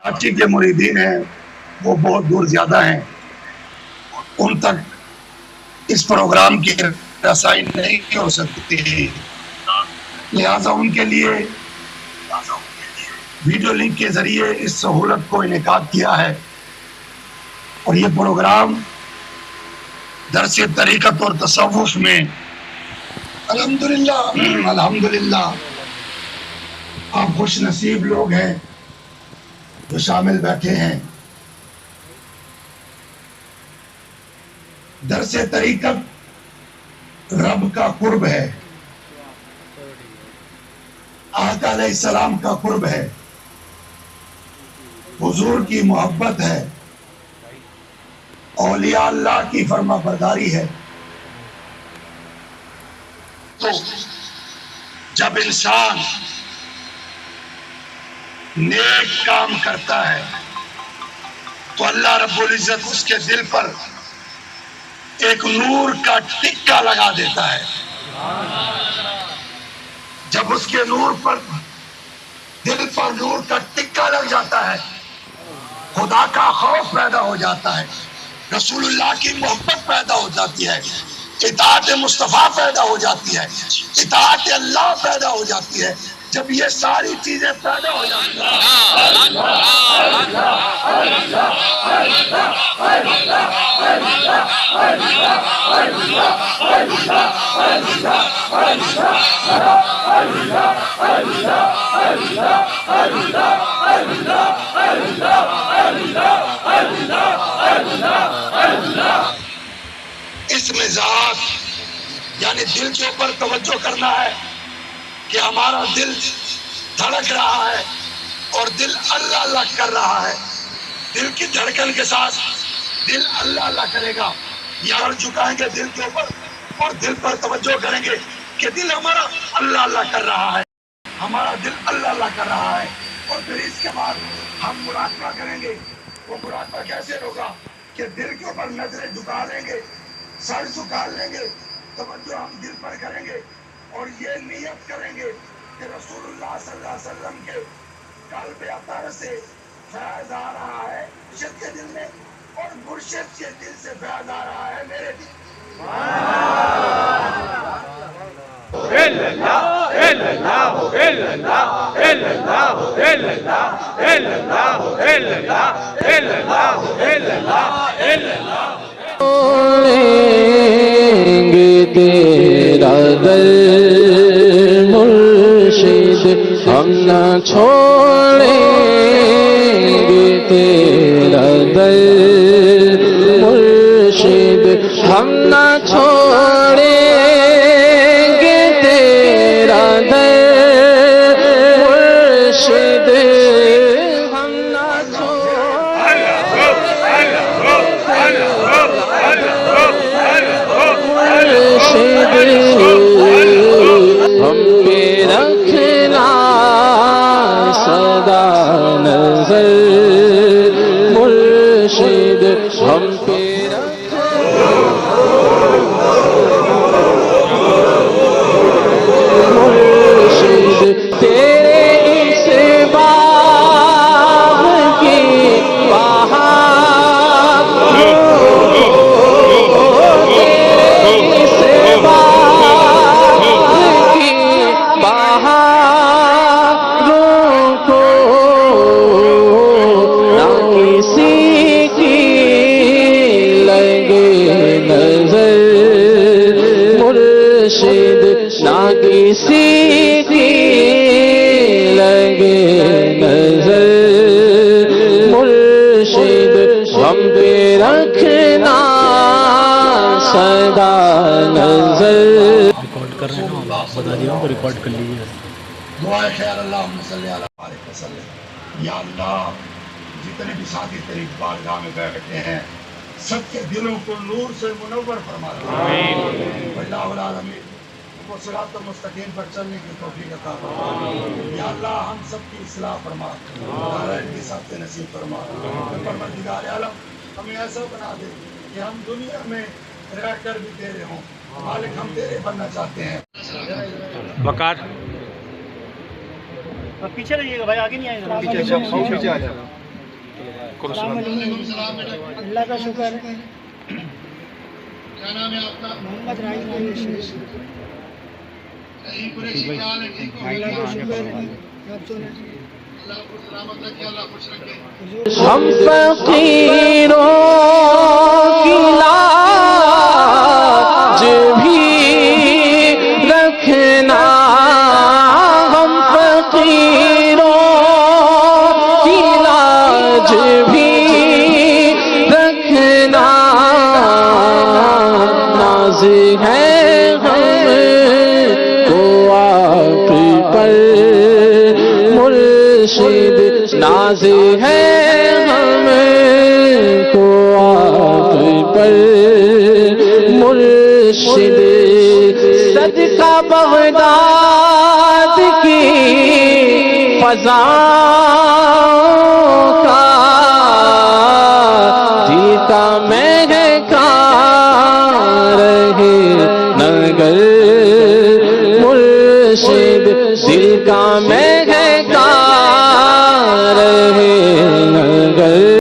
کراچی کے مریدین ہیں وہ بہت دور زیادہ ہیں، ان تک اس پروگرام کی رسائی نہیں ہو سکتی، لہذا ان کے لیے ویڈیو لنک کے ذریعے اس سہولت کو انعقاد کیا ہے، اور یہ پروگرام درس طریقت اور تصوف میں الحمدللہ آپ خوش نصیب لوگ ہیں جو شامل بیٹھے ہیں۔ درس طریقت رب کا قرب ہے، آقا علیہ السلام کا قرب ہے، حضور کی محبت ہے، اولیاء اللہ کی فرما برداری ہے۔ تو جب انسان نیک کام کرتا ہے تو اللہ رب العزت اس کے دل پر ایک نور کا ٹکا لگا دیتا ہے۔ جب اس کے دل پر نور کا ٹکا لگ جاتا ہے، خدا کا خوف پیدا ہو جاتا ہے، رسول اللہ کی محبت پیدا ہو جاتی ہے، اطاعت مصطفیٰ پیدا ہو جاتی ہے، اطاعت اللہ پیدا ہو جاتی ہے۔ جب یہ ساری چیزیں پیدا ہو جاتی ہیں اس مزاج یعنی دل کے اوپر توجہ کرنا ہے کہ ہمارا دل دھڑک رہا ہے اور دل اللہ اللہ کر رہا ہے، دل کی دھڑکن کے ساتھ دل اللہ اللہ کرے گا۔ یار جھکائیں گے دل کے اوپر اور دل پر توجہ کریں گے کہ دل ہمارا اللہ اللہ کر رہا ہے، ہمارا دل اللہ اللہ کر رہا ہے، اور پھر اس کے بعد ہم مراقبہ کریں گے۔ وہ مراقبہ کیسے ہوگا کہ دل کے اوپر نظریں جھکا لیں گے، سر جھکا لیں گے، توجہ ہم دل پر کریں گے اور یہ نیت کریں گے کہ رسول اللہ صلی اللہ علیہ وسلم کے قلب اطہر سے فیض آ رہا ہے مرشد کے دل میں، اور مرشد کے دل سے فیض آ رہا ہے میرے دل۔ تیرا در مرشد ہم نہ چھوڑیں گے، تیرا در مرشد ہم نہ چھوڑیں گے، تیرا در مرشد ہم نہ ہم پہ رکھنا سدا نظر، مرشد ہم پہ مرشد تیرے اس باغ کی بہار، تیرے اس باغ کی بہاروں کو نہ کسی کی لگے نظر، مرشد نہ کسی کی لگے نظر، مرشد ہم پہ رکھنا سدا نظر۔ ریکارڈ کر رہے ہیں نا، بتا دیا ہوں ریکارڈ کر لیجیے۔ دعائے خیر اللہم صلی اللہ علیہ وسلم۔ یا اللہ جتنے بھی ساتھی تیری بارگاہ میں بیٹھے ہیں سب کے دلوں کو نور سے منور فرما دے، اللہ العالمین کو صراط مستقیم پر چلنے کی توفیق عطا فرما۔ یا اللہ ہم سب کی اصلاح فرما، دارین کی سب سے نصیب فرما۔ پروردگار عالم ہمیں ایسا بنا دے کہ ہم دنیا میں رہ کر بھی تیرے ہوں، مالک ہم تیرے بننا چاہتے ہیں۔ وقار پیچھے رہیے گا بھائی، آگے نہیں آئے گا، پیچھے آ جاؤ۔ اللہ کا شکر ہے. کیا نام ہے آپ کا؟ محمد راہی قریشی. رحیم قریشی، کیا حال ہے؟ ٹھیک ہو؟ اللہ کا شکر ہے. آپ سنیں. اللہ کو سلامت رکھے، اللہ خوش رکھے. ہم فقیروں کی لاج بھی رکھنا، ہم فقیروں کی لاج بھی رکھنا، ناز ہے ہم کو آپ پر مرشد، ناز ہے ہم کو آپ پر مرشد، صدقہ بغداد کی فضاؤں کا، دل کا مہکا رہے نگر مرشد، دل کا